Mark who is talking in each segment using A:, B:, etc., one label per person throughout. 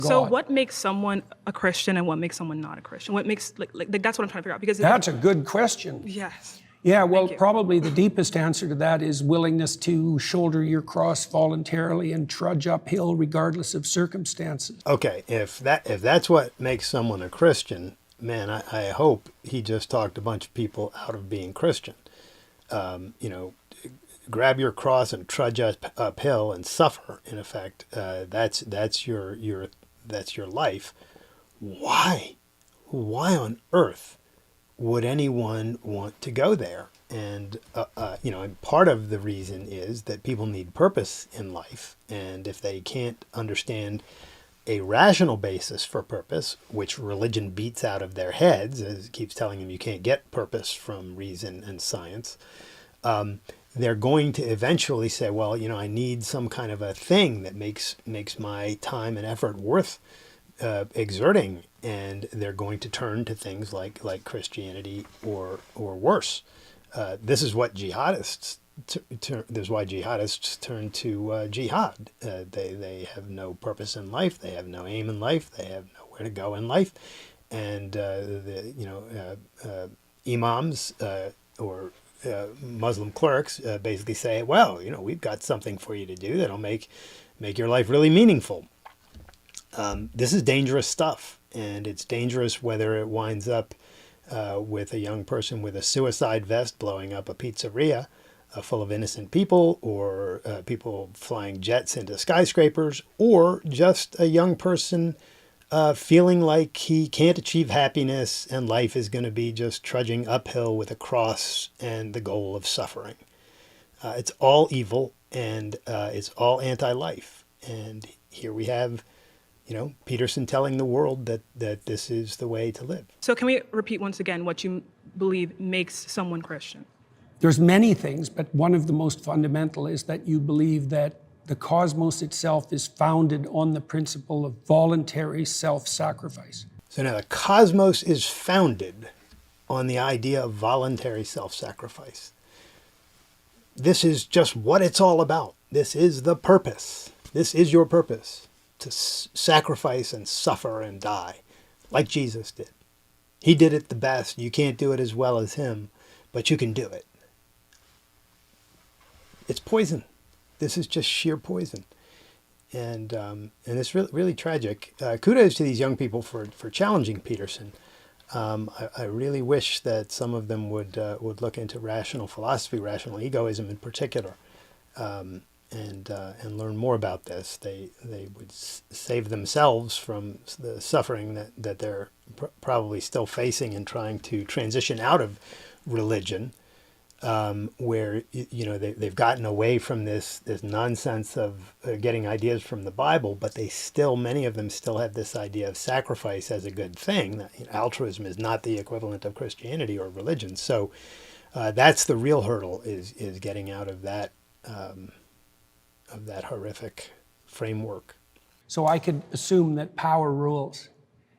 A: So
B: God.
A: what makes someone a Christian and what makes someone not a Christian? What makes, like that's what I'm trying to figure out. Because
B: That's a good question.
A: yes.
B: Yeah, well,
A: you.
B: probably the deepest answer to that is willingness to shoulder your cross voluntarily and trudge uphill regardless of circumstances.
C: Okay, if that's what makes someone a Christian, man, I hope he just talked a bunch of people out of being Christian. You know, grab your cross and trudge uphill and suffer. In effect, that's your life. Why on earth would anyone want to go there? And you know, and part of the reason is that people need purpose in life, and if they can't understand a rational basis for purpose, which religion beats out of their heads, as it keeps telling them you can't get purpose from reason and science, they're going to eventually say, well, you know, I need some kind of a thing that makes my time and effort worth exerting, and they're going to turn to things like Christianity or worse. This is what jihadists. This is why jihadists turn to jihad. They have no purpose in life. They have no aim in life. They have nowhere to go in life, and imams or Muslim clerics basically say, well, you know, we've got something for you to do that'll make your life really meaningful. This is dangerous stuff, and it's dangerous whether it winds up with a young person with a suicide vest blowing up a pizzeria full of innocent people, or people flying jets into skyscrapers, or just a young person feeling like he can't achieve happiness and life is going to be just trudging uphill with a cross and the goal of suffering. It's all evil, and it's all anti-life. And here we have, you know, Peterson telling the world that this is the way to live.
A: So can we repeat once again what you believe makes someone Christian?
B: There's many things, but one of the most fundamental is that you believe that the cosmos itself is founded on the principle of voluntary self-sacrifice.
C: So now the cosmos is founded on the idea of voluntary self-sacrifice. This is just what it's all about. This is the purpose. This is your purpose, to sacrifice and suffer and die, like Jesus did. He did it the best. You can't do it as well as him, but you can do it. It's poison. This is just sheer poison. And it's really tragic. Kudos to these young people for challenging Peterson. I really wish that some of them would look into rational philosophy, rational egoism in particular, and learn more about this. They would save themselves from the suffering that they're probably still facing in trying to transition out of religion, where they've gotten away from this nonsense of getting ideas from the Bible, but many of them still have this idea of sacrifice as a good thing. That altruism is not the equivalent of Christianity or religion. So that's the real hurdle, is getting out of that horrific framework.
B: So I could assume that power rules.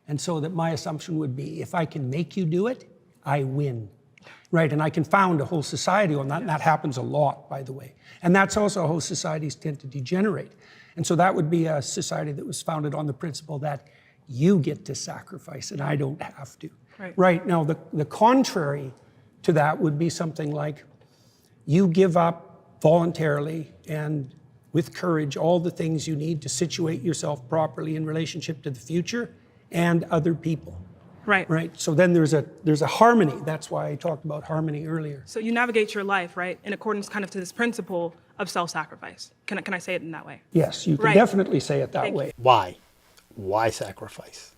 B: And so that my assumption would be, if I can make you do it, I win. Right, and I can found a whole society on that, and that happens a lot, by the way. And that's also how societies tend to degenerate. And so that would be a society that was founded on the principle that you get to sacrifice and I don't have to. Right, now the contrary to that would be something like, you give up voluntarily and with courage all the things you need to situate yourself properly in relationship to the future and other people. Right. So then there's a harmony. That's why I talked about harmony earlier.
A: So you navigate your life, right, in accordance kind of to this principle of self-sacrifice. Can I say it in that way?
B: Yes, you can definitely say it that way.
C: Why? Why sacrifice?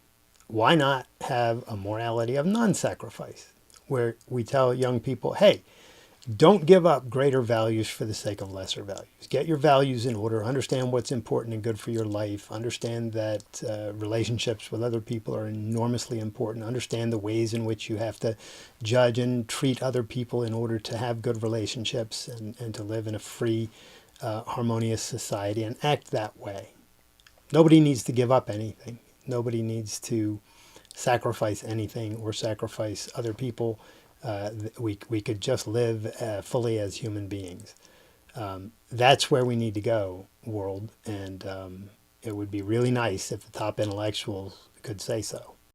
C: Why not have a morality of non-sacrifice, where we tell young people, hey, don't give up greater values for the sake of lesser values. Get your values in order. Understand what's important and good for your life. Understand that relationships with other people are enormously important. Understand the ways in which you have to judge and treat other people in order to have good relationships and to live in a free, harmonious society, and act that way. Nobody needs to give up anything. Nobody needs to sacrifice anything or sacrifice other people. We could just live fully as human beings. That's where we need to go, world. And it would be really nice if the top intellectuals could say so.